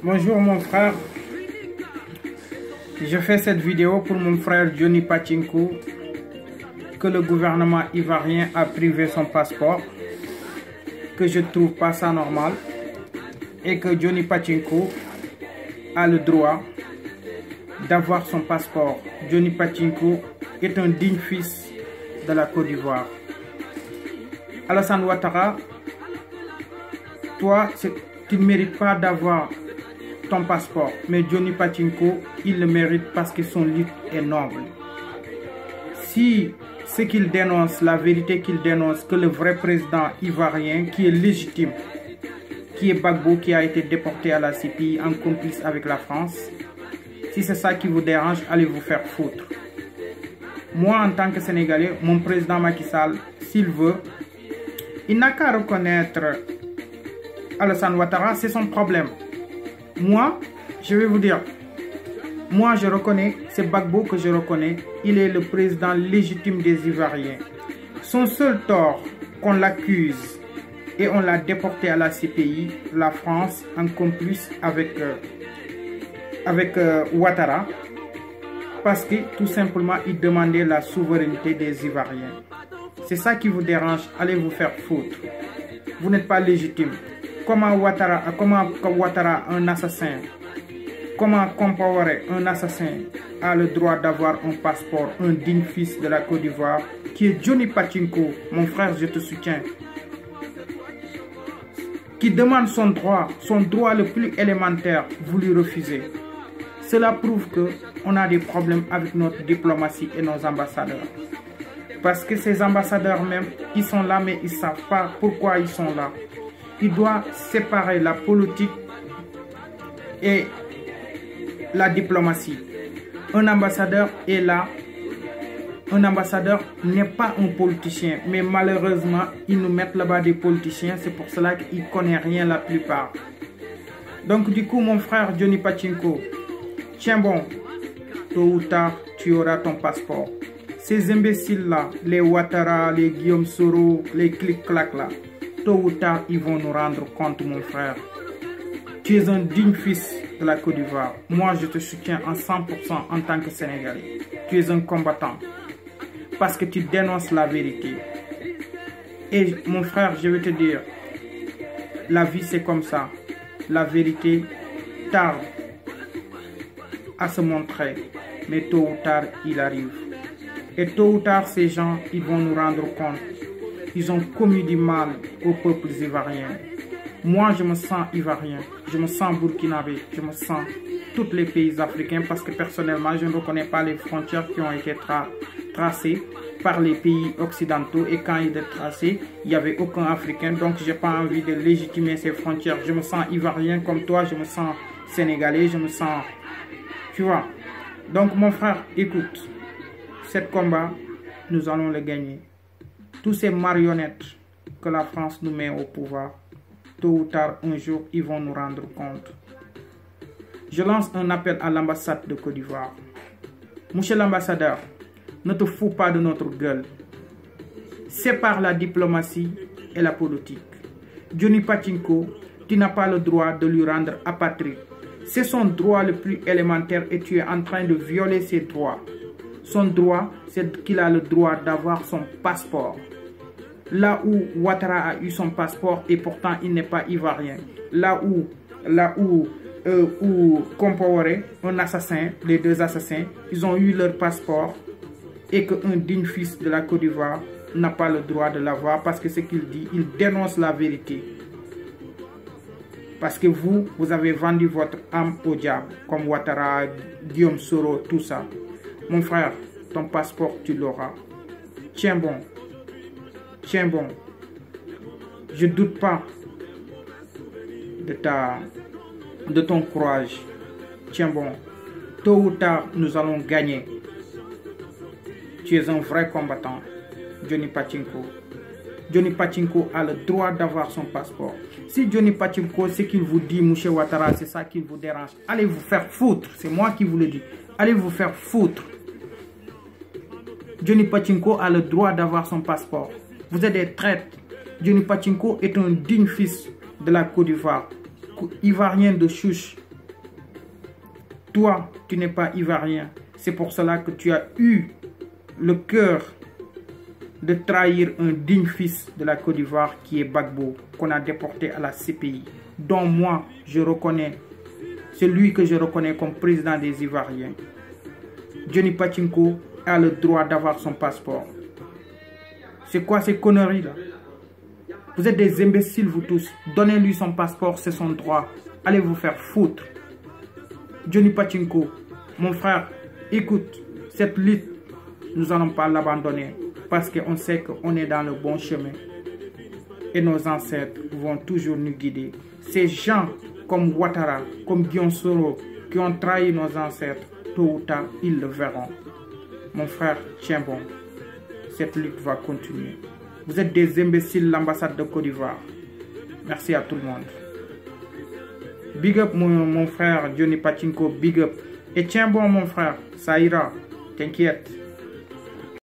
Bonjour mon frère, je fais cette vidéo pour mon frère Johnny Pachinko que le gouvernement ivoirien a privé son passeport, que je trouve pas ça normal et que Johnny Pachinko a le droit d'avoir son passeport. Johnny Pachinko est un digne fils de la Côte d'Ivoire. Alassane Ouattara, toi, tu ne mérites pas d'avoir ton passeport, mais Johnny Pachinko, il le mérite parce que son lutte est noble. Si ce qu'il dénonce, la vérité qu'il dénonce, que le vrai président ivoirien qui est légitime, qui est Gbagbo, qui a été déporté à la CPI en complice avec la France, si c'est ça qui vous dérange, allez vous faire foutre. Moi, en tant que Sénégalais, mon président Macky Sall, s'il veut, il n'a qu'à reconnaître Alassane Ouattara, c'est son problème. Moi, je vais vous dire, moi je reconnais, c'est Gbagbo que je reconnais, il est le président légitime des Ivoiriens. Son seul tort qu'on l'accuse et on l'a déporté à la CPI, la France, en complice avec Ouattara, parce que tout simplement il demandait la souveraineté des Ivoiriens. C'est ça qui vous dérange, allez vous faire foutre. Vous n'êtes pas légitime. Comment Ouattara, un assassin, comment Compaoré, un assassin, a le droit d'avoir un passeport, un digne fils de la Côte d'Ivoire, qui est Johnny Pachinko, mon frère, je te soutiens, qui demande son droit le plus élémentaire, vous lui refusez. Cela prouve qu'on a des problèmes avec notre diplomatie et nos ambassadeurs. Parce que ces ambassadeurs même, ils sont là, mais ils ne savent pas pourquoi ils sont là. Il doit séparer la politique et la diplomatie. Un ambassadeur est là. Un ambassadeur n'est pas un politicien. Mais malheureusement, ils nous mettent là-bas des politiciens. C'est pour cela qu'ils ne connaissent rien la plupart. Donc du coup, mon frère Johnny Pachinko, tiens bon, tôt ou tard, tu auras ton passeport. Ces imbéciles-là, les Ouattara, les Guillaume Soro, les clic-clac là, tôt ou tard, ils vont nous rendre compte, mon frère. Tu es un digne fils de la Côte d'Ivoire. Moi, je te soutiens en 100% en tant que Sénégalais. Tu es un combattant. Parce que tu dénonces la vérité. Et mon frère, je vais te dire, la vie c'est comme ça. La vérité tarde à se montrer. Mais tôt ou tard, il arrive. Et tôt ou tard, ces gens, ils vont nous rendre compte. Ils ont commis du mal aux peuples ivoiriens. Moi, je me sens ivoirien, je me sens burkinabé, je me sens tous les pays africains parce que personnellement, je ne reconnais pas les frontières qui ont été tracées par les pays occidentaux. Et quand ils étaient tracés, il n'y avait aucun Africain. Donc, je n'ai pas envie de légitimer ces frontières. Je me sens ivoirien comme toi, je me sens sénégalais, je me sens... Tu vois. Donc, mon frère, écoute, ce combat, nous allons le gagner. Tous ces marionnettes que la France nous met au pouvoir, tôt ou tard, un jour, ils vont nous rendre compte. Je lance un appel à l'ambassade de Côte d'Ivoire. Monsieur l'ambassadeur, ne te fous pas de notre gueule. Sépare la diplomatie et la politique. Johnny Pachinko, tu n'as pas le droit de lui rendre apatride. C'est son droit le plus élémentaire et tu es en train de violer ses droits. Son droit, c'est qu'il a le droit d'avoir son passeport. Là où Ouattara a eu son passeport et pourtant il n'est pas ivoirien. Là où Compaoré, un assassin, les deux assassins, ils ont eu leur passeport et qu'un digne fils de la Côte d'Ivoire n'a pas le droit de l'avoir parce que ce qu'il dit, il dénonce la vérité. Parce que vous avez vendu votre âme au diable, comme Ouattara, Guillaume Soro, tout ça. Mon frère, ton passeport, tu l'auras. Tiens bon. Tiens bon. Je ne doute pas de ton courage. Tiens bon. Tôt ou tard, nous allons gagner. Tu es un vrai combattant, Johnny Pachinko. Johnny Pachinko a le droit d'avoir son passeport. Si Johnny Pachinko, ce qu'il vous dit, M. Ouattara, c'est ça qui vous dérange, allez vous faire foutre. C'est moi qui vous le dis. Allez vous faire foutre. Johnny Pachinko a le droit d'avoir son passeport. Vous êtes des traîtres. Johnny Pachinko est un digne fils de la Côte d'Ivoire. Ivoirien de chouche. Toi, tu n'es pas ivoirien. C'est pour cela que tu as eu le cœur de trahir un digne fils de la Côte d'Ivoire qui est Gbagbo, qu'on a déporté à la CPI, dont moi, je reconnais, celui que je reconnais comme président des Ivoiriens. Johnny Pachinko a le droit d'avoir son passeport. C'est quoi ces conneries-là? Vous êtes des imbéciles, vous tous. Donnez-lui son passeport, c'est son droit. Allez vous faire foutre. Johnny Pachinko, mon frère, écoute, cette lutte, nous n'allons pas l'abandonner parce qu'on sait qu'on est dans le bon chemin. Et nos ancêtres vont toujours nous guider. Ces gens comme Ouattara, comme Guillaume Soro, qui ont trahi nos ancêtres, tôt ou tard, ils le verront. Mon frère, tiens bon. Cette lutte va continuer. Vous êtes des imbéciles, l'ambassade de Côte d'Ivoire. Merci à tout le monde. Big up mon frère Johnny Pachinko, big up. Et tiens bon mon frère, ça ira, t'inquiète.